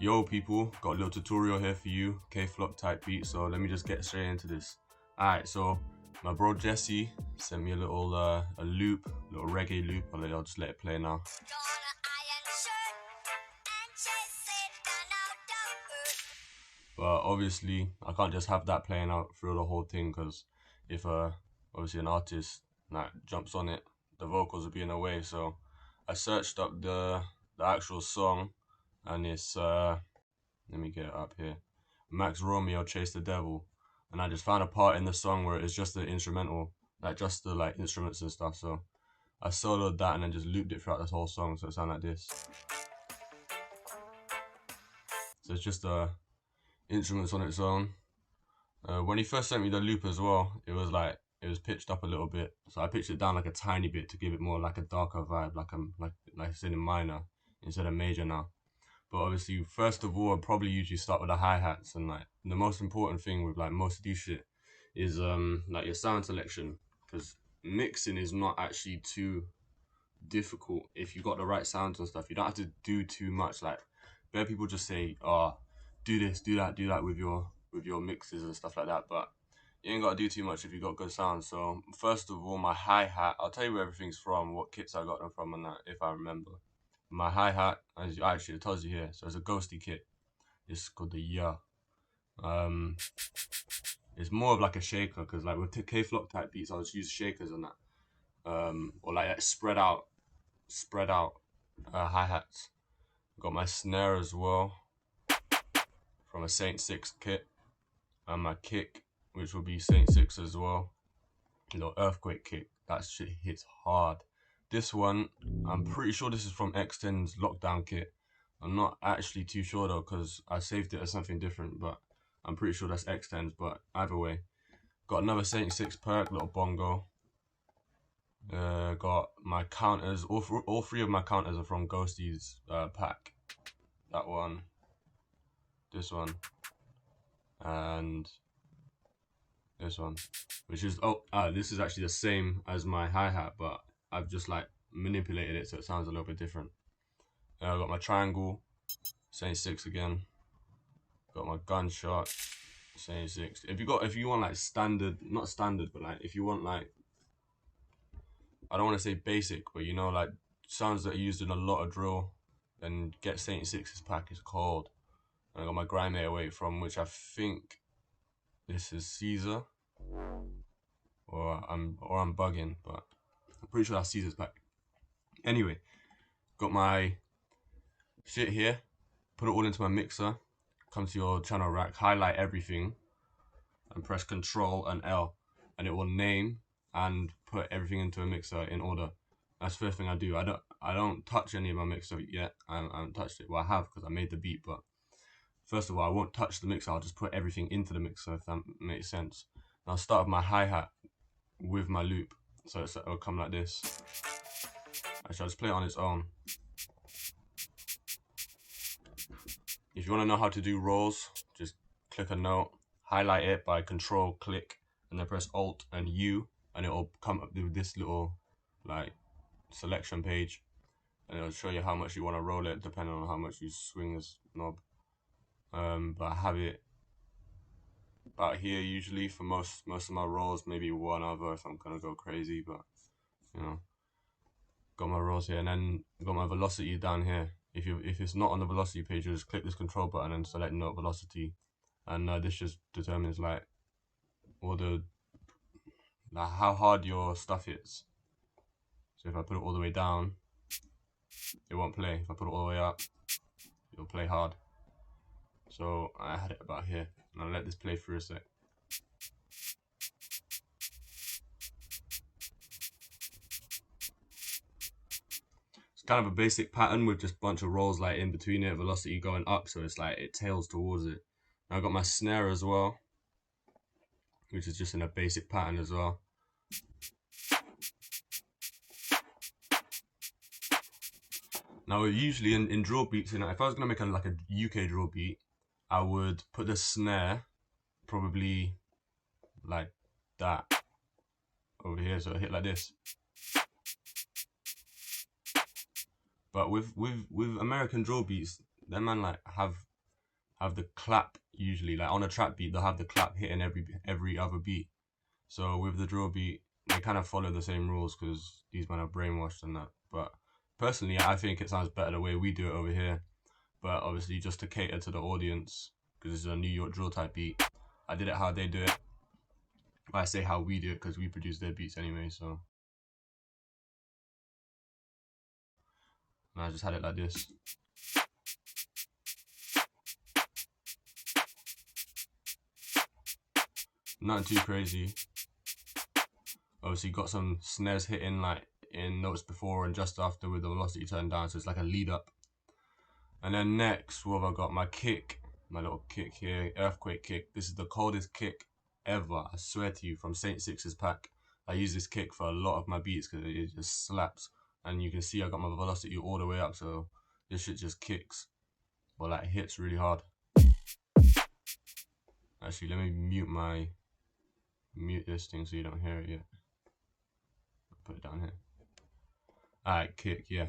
Yo people, got a little tutorial here for you, K-Flock type beat, so let me just get straight into this. Alright, so my bro Jesse sent me a little a loop, little reggae loop. I'll just let it play now. But obviously I can't just have that playing out through the whole thing, because if obviously an artist like jumps on it, the vocals will be in the way. So I searched up the actual song, and it's let me get it up here. Max Romeo Chase the Devil. And I just found a part in the song where it's just the instrumental, like just the instruments and stuff. So I soloed that and then just looped it throughout this whole song, so it sounded like this. So it's just instruments on its own. When he first sent me the loop as well, it was pitched up a little bit, so I pitched it down like a tiny bit to give it more like a darker vibe, like it's in minor instead of major now. But obviously, first of all, I'd probably usually start with the hi-hats, and the most important thing with most of these shit is your sound selection, because mixing is not actually too difficult if you got the right sounds and stuff. You don't have to do too much. Like, bare people just say, "Oh, do this, do that with your mixes and stuff like that," but you ain't got to do too much if you got good sounds. So first of all, my hi-hat, I'll tell you where everything's from, what kits I got them from, and that if I remember. My hi-hat, actually it tells you here, so it's a ghosty kit. It's called the Ya. It's more of like a shaker, because like with K-Flock type beats, I'll just use shakers on that. Or like spread out hi-hats. Got my snare as well from a Saint 6 kit, and my kick, which will be Saint 6 as well. A little earthquake kick. That shit hits hard. This one, I'm pretty sure this is from X10's lockdown kit. I'm not actually too sure though, because I saved it as something different, but I'm pretty sure that's X10's. But either way, got another Saint 6 perk, little bongo. Got my counters. All three of my counters are from Ghosty's pack. That one, this one, and this one, which is this is actually the same as my hi-hat, but I've just manipulated it so it sounds a little bit different. I got my triangle, Saint 6 again. Got my gunshot, Saint 6. If you want standard, not standard, but if you want I don't want to say basic, but sounds that are used in a lot of drill, then get Saint 6's pack. It's cold. And I got my Grime 808 from, which I think this is Caesar, or I'm bugging, but I'm pretty sure that's Caesar's pack. Anyway, got my shit here. Put it all into my mixer. Come to your channel rack, highlight everything, and press Control and L, and it will name and put everything into a mixer in order. That's the first thing I do. I don't touch any of my mixer yet. I haven't touched it. Well, I have, because I made the beat, but first of all, I won't touch the mixer. I'll just put everything into the mixer, if that makes sense. And I'll start with my hi-hat with my loop, so it'll come like this. Actually, I'll just play it on its own. If you want to know how to do rolls, just click a note, highlight it by Control, click, and then press Alt and U, and it'll come up with this little selection page, and it'll show you how much you want to roll it depending on how much you swing this knob. But I have it about here usually for most of my rolls, maybe one other if I'm gonna go crazy, but got my rolls here, and then got my velocity down here. If it's not on the velocity page, you just click this control button and select note velocity, and this just determines how hard your stuff hits. So if I put it all the way down, it won't play. If I put it all the way up, it'll play hard. So I had it about here, and I'll let this play through a sec. It's kind of a basic pattern with just a bunch of rolls in between it, velocity going up, so it's it tails towards it. And I got my snare as well, which is just in a basic pattern as well. Now usually in drill beats, if I was gonna make a UK drill beat, I would put the snare probably like that over here, so it hit like this. But with American drill beats, them man have have the clap usually, like on a trap beat, they'll have the clap hitting every other beat. So with the drill beat, they kind of follow the same rules because these men are brainwashed and that. But personally, I think it sounds better the way we do it over here. But obviously, just to cater to the audience, because this is a New York drill type beat, I did it how they do it. I say how we do it because we produce their beats anyway. So and I just had it like this. Nothing too crazy. Obviously, got some snares hitting like in notes before and just after with the velocity turned down, so it's like a lead up. And then next, what have I got? My kick, my little kick here, earthquake kick. This is the coldest kick ever, I swear to you, from Saint Six's pack. I use this kick for a lot of my beats because it just slaps. And you can see I got my velocity all the way up, so this shit just kicks. Well, like hits really hard. Actually, let me mute this thing so you don't hear it yet. Put it down here. Alright, kick, yeah.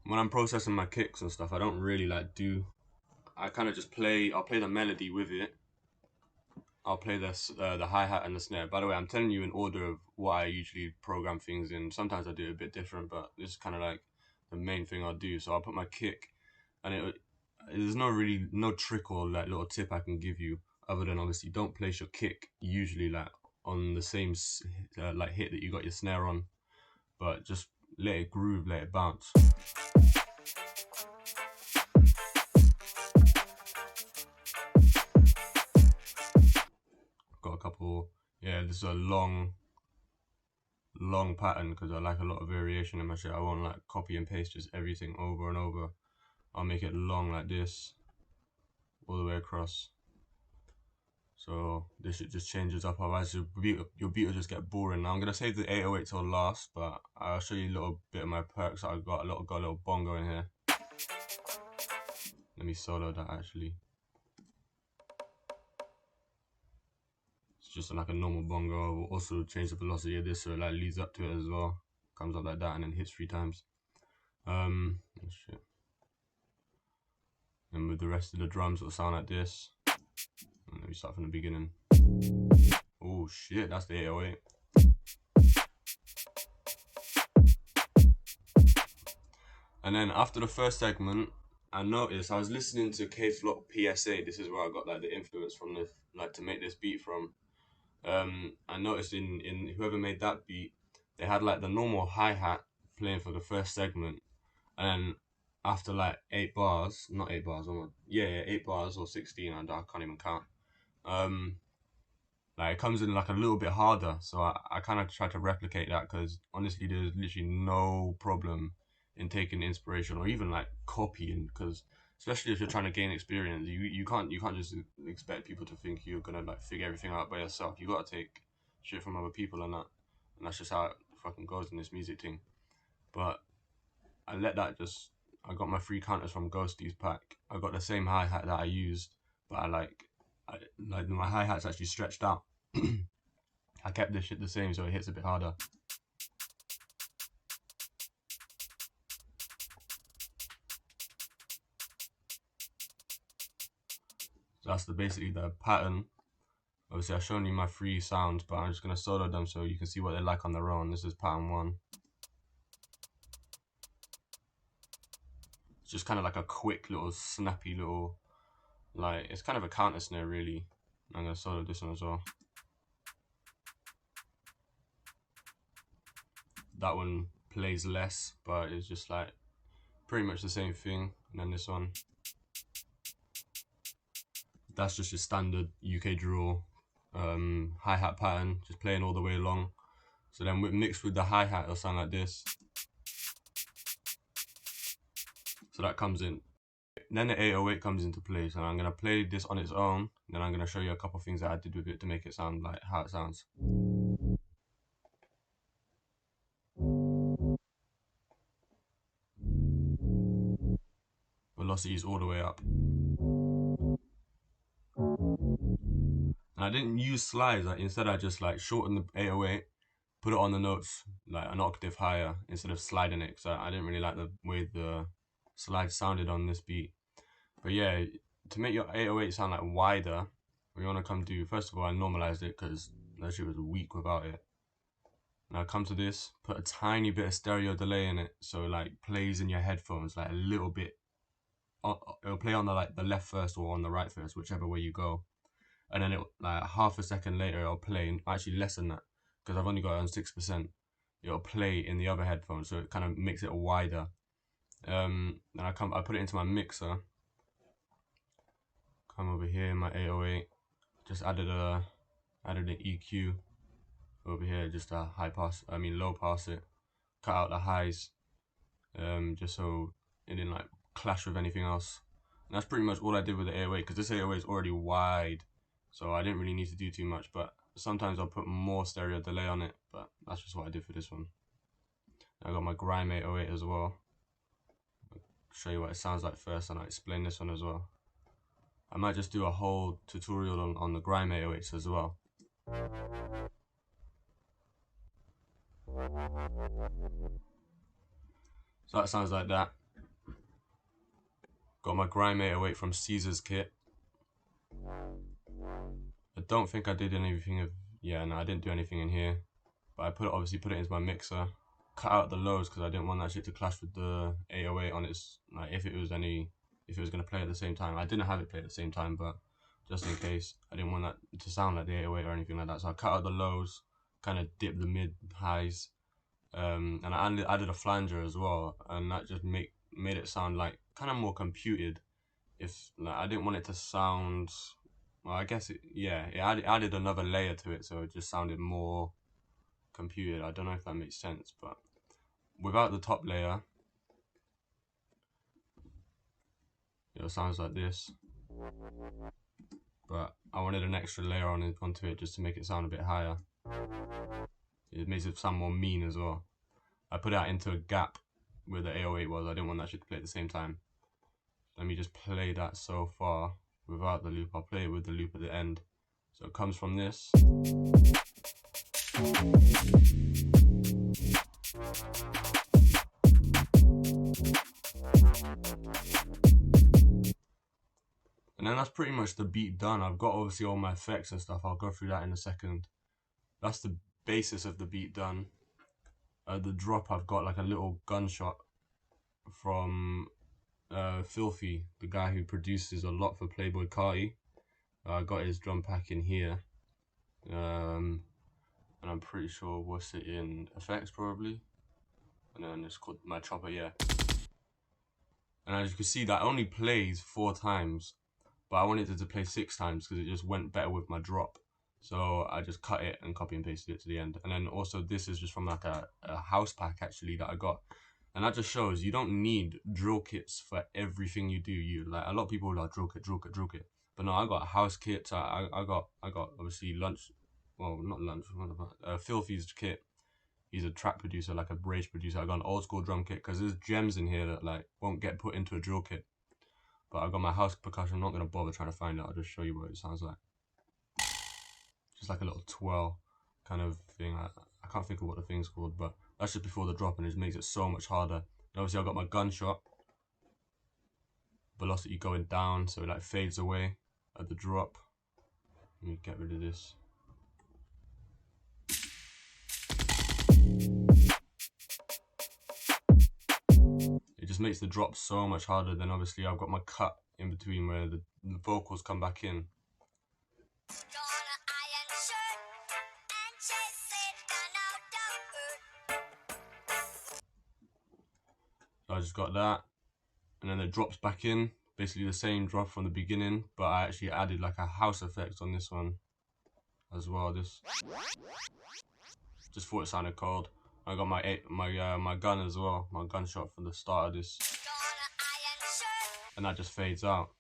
When I'm processing my kicks and stuff, I don't really like do. I kind of just play. I'll play the melody with it. I'll play the hi-hat and the snare. By the way, I'm telling you in order of what I usually program things in. Sometimes I do it a bit different, but this is kind of like the main thing I'll do. So I'll put my kick, and there's no trick or like little tip I can give you other than obviously don't place your kick usually like on the same like hit that you got your snare on, but just let it groove, let it bounce. Got a couple. Yeah, this is a long pattern because I like a lot of variation in my shit. I won't like copy and paste just everything over and over. I'll make it long like this all the way across, so this shit just changes up. Otherwise your beat will just get boring. Now I'm gonna save the 808 till last, but I'll show you a little bit of my perks that I've got. Got a little bongo in here. Let me solo that actually. It's just like a normal bongo. We'll also change the velocity of this so it like leads up to it as well. Comes up like that and then hits 3 times. Oh shit. And with the rest of the drums, it'll sound like this. And let me start from the beginning. Oh shit, that's the 808. And then after the first segment, I noticed I was listening to K-Flock PSA. This is where I got like the influence from the like to make this beat from. I noticed in whoever made that beat, they had like the normal hi-hat playing for the first segment, and then after like 8 bars, not 8 bars, 8 bars or 16, I can't even count. Like it comes in like a little bit harder, so I kind of try to replicate that because honestly, there's literally no problem in taking inspiration or even like copying, because especially if you're trying to gain experience, you can't just expect people to think you're gonna like figure everything out by yourself. You gotta take shit from other people and that's just how it fucking goes in this music thing. But I let that just. I got my 3 counters from Ghosty's pack. I got the same hi-hat that I used, but I like my hi-hat's actually stretched out. I kept this shit the same so it hits a bit harder. So that's basically the pattern. Obviously I've shown you my 3 sounds, but I'm just gonna solo them so you can see what they're like on their own. This is pattern 1. It's just kind of like a quick little snappy little, like it's kind of a counter snare really. I'm gonna solo this one as well. That one plays less, but it's just like pretty much the same thing. And then this one, that's just your standard UK drill hi-hat pattern, just playing all the way along. So then mixed with the hi-hat, it'll sound like this. So that comes in. Then the 808 comes into place, and I'm gonna play this on its own. Then I'm gonna show you a couple things that I did with it to make it sound like how it sounds. Velocity is all the way up. And I didn't use slides. Instead, I just like shortened the 808, put it on the notes like an octave higher instead of sliding it, because I didn't really like the way the slide sounded on this beat. But yeah, to make your 808 sound like wider, what you want to come do, first of all, I normalized it because that shit was weak without it. Now come to this, put a tiny bit of stereo delay in it, so like plays in your headphones like a little bit. It'll play on the left first or on the right first, whichever way you go, and then it like half a second later it'll play, actually less than that because I've only got it on 6%. It'll play in the other headphone, so it kind of makes it wider. Then I put it into my mixer. Come over here in my 808, just added an EQ over here, just a low pass it, cut out the highs, just so it didn't like clash with anything else. And that's pretty much all I did with the 808, because this 808 is already wide, so I didn't really need to do too much. But sometimes I'll put more stereo delay on it, but that's just what I did for this one. I got my Grime 808 as well. I'll show you what it sounds like first, and I'll explain this one as well. I might just do a whole tutorial on the Grime 808s as well. So that sounds like that. Got my Grime 808 from Caesar's kit. I don't think I did anything of, yeah, no, I didn't do anything in here. But I obviously put it into my mixer. Cut out the lows because I didn't want that shit to clash with the 808 on its, like if it was gonna play at the same time. I didn't have it play at the same time, but just in case, I didn't want that to sound like the 808 or anything like that. So I cut out the lows, kind of dipped the mid highs, and I added a flanger as well, and that just made it sound like kind of more computed. If like, I didn't want it to sound, well, I guess it added another layer to it, so it just sounded more computed. I don't know if that makes sense, but without the top layer, it sounds like this. But I wanted an extra layer onto it just to make it sound a bit higher. It makes it sound more mean as well. I put that into a gap where the 808 was. I didn't want that shit to play at the same time. Let me just play that so far without the loop. I'll play it with the loop at the end. So it comes from this. And then that's pretty much the beat done. I've got obviously all my effects and stuff. I'll go through that in a second. That's the basis of the beat done. The drop, I've got like a little gunshot from Filthy, the guy who produces a lot for Playboy Carti. I got his drum pack in here. And I'm pretty sure what's it in effects probably. And then it's called my chopper, yeah. And as you can see, that only plays 4 times. But I wanted it to play 6 times because it just went better with my drop. So I just cut it and copy and pasted it to the end. And then also this is just from like a house pack actually that I got. And that just shows you don't need drill kits for everything you do. You like a lot of people are like drill kit. But no, I got a house kit. I got obviously Lunch, well not Lunch, Filthy's kit. He's a track producer, like a rage producer. I got an old school drum kit because there's gems in here that like won't get put into a drill kit. But I got my house percussion. I'm not gonna bother trying to find it. I'll just show you what it sounds like. Just like a little twirl kind of thing. I can't think of what the thing's called, but that's just before the drop, and it makes it so much harder. And obviously, I got my gunshot. Velocity going down, so it like fades away at the drop. Let me get rid of this. It just makes the drop so much harder. Then obviously I've got my cut in between where the vocals come back in. So I just got that, and then it drops back in, basically the same drop from the beginning, but I actually added like a house effect on this one as well. This just thought it sounded cold. I got my gun as well, my gunshot from the start of this, and that just fades out.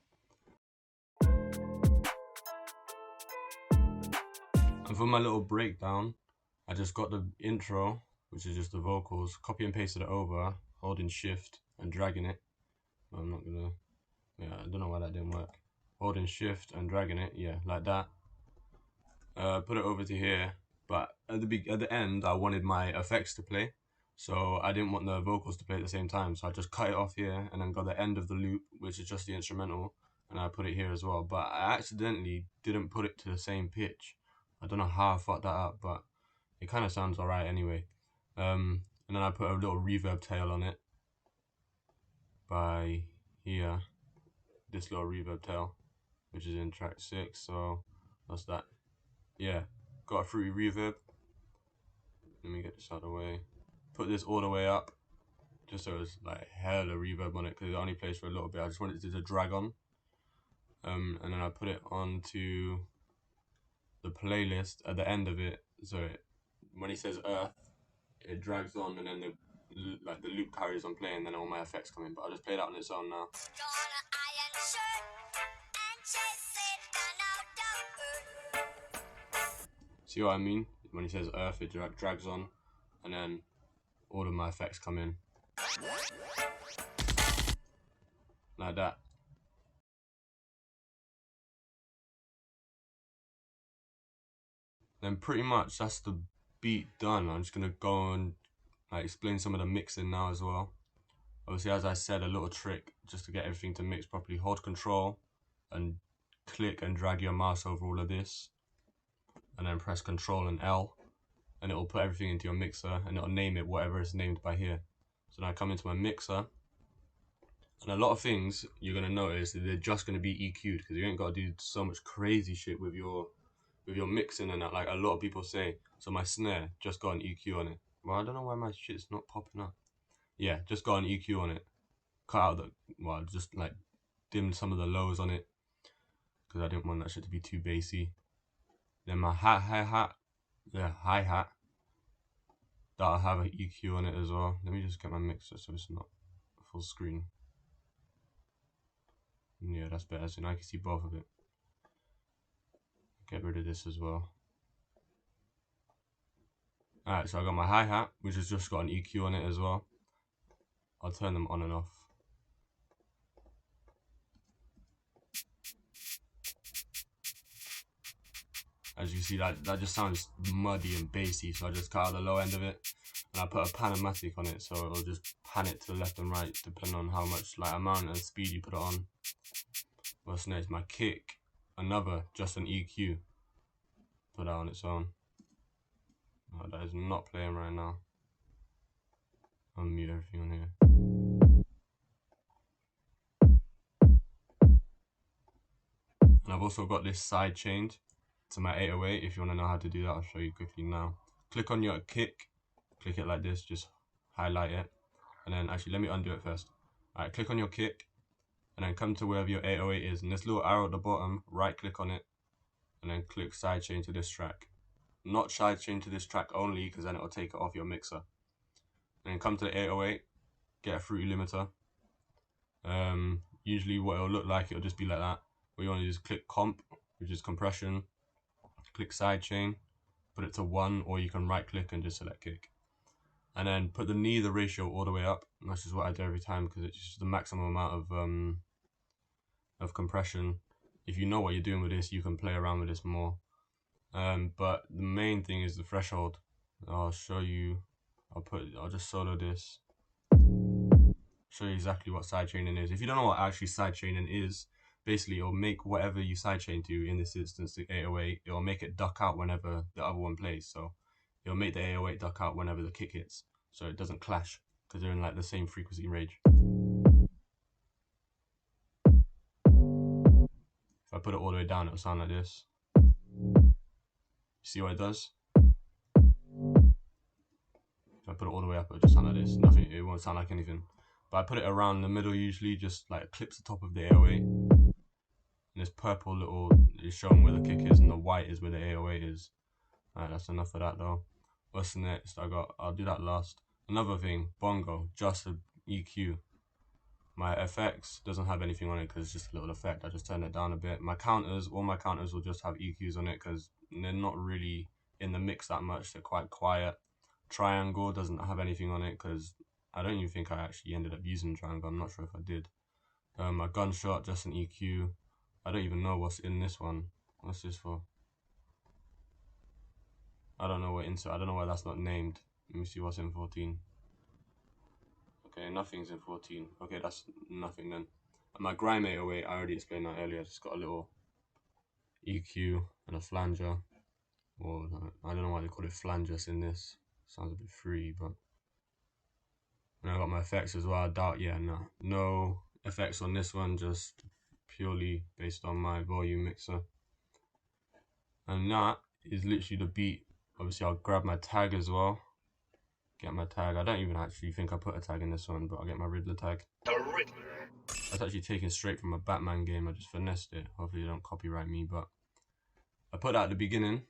And for my little breakdown, I just got the intro, which is just the vocals, copy and pasted it over, holding shift and dragging it. I'm not gonna, yeah, I don't know why that didn't work. Holding shift and dragging it, yeah, like that. Put it over to here, But at the end, I wanted my effects to play, so I didn't want the vocals to play at the same time. So I just cut it off here and then got the end of the loop, which is just the instrumental, and I put it here as well. But I accidentally didn't put it to the same pitch. I don't know how I fucked that up, but it kind of sounds alright anyway. And then I put a little reverb tail on it by here, this little reverb tail, which is in track 6. So that's that. Yeah, got a fruity reverb. Let me get this out of the way. Put this all the way up, just so it's like hella reverb on it, because it only plays for a little bit. I just wanted it to drag on. And then I put it onto the playlist at the end of it. So when he says Earth, it drags on, and then the loop carries on playing, and then all my effects come in. But I'll just play that on its own now. See what I mean? When he says Earth, it drags on, and then all of my effects come in. Like that. Then pretty much that's the beat done. I'm just gonna go and explain some of the mixing now as well. Obviously, as I said, a little trick just to get everything to mix properly. Hold control and click and drag your mouse over all of this, and then press control and L, and it'll put everything into your mixer, and it'll name it whatever it's named by here. So now I come into my mixer, and a lot of things you're gonna notice that they're just gonna be EQ'd, because you ain't gotta do so much crazy shit with your mixing and that, like a lot of people say. So my snare, just got an EQ on it. Well, I don't know why my shit's not popping up. Yeah, just got an EQ on it. Cut out just like dimmed some of the lows on it, because I didn't want that shit to be too bassy. Then my hi-hat, that'll have an EQ on it as well. Let me just get my mixer so it's not full screen. Yeah, that's better, so now I can see both of it. Get rid of this as well. Alright, so I got my hi-hat, which has just got an EQ on it as well. I'll turn them on and off. As you see, that just sounds muddy and bassy, so I just cut out the low end of it, and I put a panamatic on it, so it'll just pan it to the left and right depending on how much amount and speed you put it on. What's next? My kick, just an EQ. Put that on its own. Oh, that is not playing right now. I'll mute everything on here. And I've also got this side chained to my 808. If you want to know how to do that, I'll show you quickly now. Click on your kick, click it like this, just highlight it, and then actually let me undo it first. Alright, click on your kick, and then come to wherever your 808 is, and this little arrow at the bottom, right click on it, and then click sidechain to this track. Not sidechain to this track only, because then it'll take it off your mixer. And then come to the 808, get a fruity limiter. Usually what it'll look like, it'll just be like that. What you want to do is click comp, which is compression, click sidechain, put it to 1, or you can right click and just select kick. And then put the ratio all the way up. And that's just what I do every time, because it's just the maximum amount of compression. If you know what you're doing with this, you can play around with this more. But the main thing is the threshold. I'll show you. I'll just solo this. Show you exactly what sidechaining is. If you don't know what actually sidechaining is, basically it'll make whatever you sidechain to, in this instance the 808, it'll make it duck out whenever the other one plays. So it'll make the 808 duck out whenever the kick hits, so it doesn't clash, because they're in like the same frequency range. If I put it all the way down, it'll sound like this. See what it does? If I put it all the way up, it'll just sound like this. Nothing, it won't sound like anything. But I put it around the middle usually, just like clips the top of the 808. And this purple little is showing where the kick is, and the white is where the 808 is. Alright, that's enough of that though. What's next? I'll do that last. Another thing, bongo, just a EQ. My FX doesn't have anything on it because it's just a little effect. I just turned it down a bit. My counters, all my counters will just have EQs on it because they're not really in the mix that much. They're quite quiet. Triangle doesn't have anything on it because I don't even think I actually ended up using triangle. I'm not sure if I did. My gunshot, just an EQ. I don't even know what's in this one. What's this for? I don't insert. I don't know why that's not named. Let me see what's in 14. Okay, nothing's in 14. Okay, that's nothing then. And my grime 808, I already explained that earlier. Just got a little EQ and a flanger. Or I don't know why they call it flangers in this. Sounds a bit free, but. And I got my effects as well. I doubt, yeah, no effects on this one, just purely based on my volume mixer. And that is literally the beat. Obviously, I'll grab my tag as well. Get my tag. I don't even actually think I put a tag in this one, but I'll get my Riddler tag. The Riddler. That's actually taken straight from a Batman game. I just finessed it. Hopefully, they don't copyright me, but I put that at the beginning.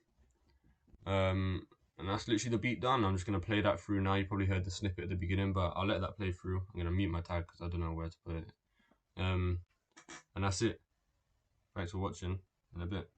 And that's literally the beat done. I'm just going to play that through now. You probably heard the snippet at the beginning, but I'll let that play through. I'm going to mute my tag because I don't know where to put it. And that's it. Thanks for watching. In a bit.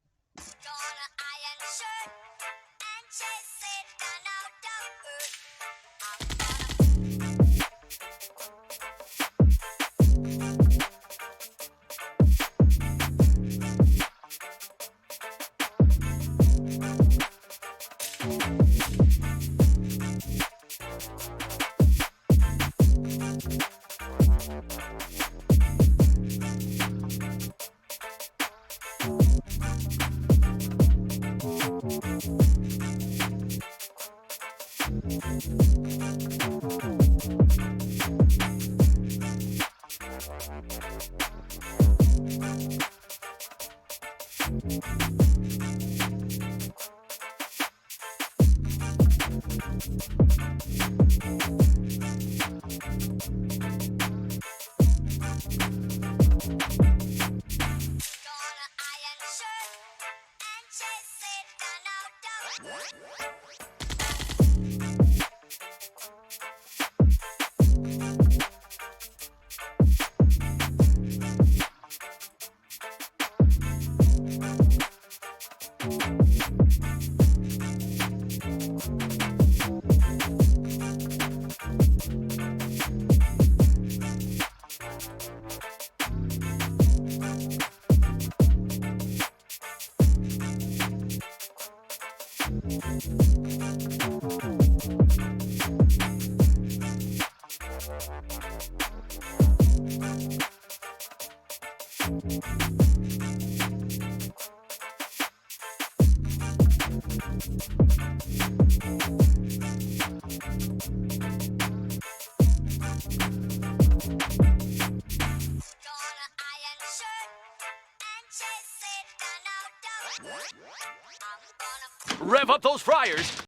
Rev up those fryers.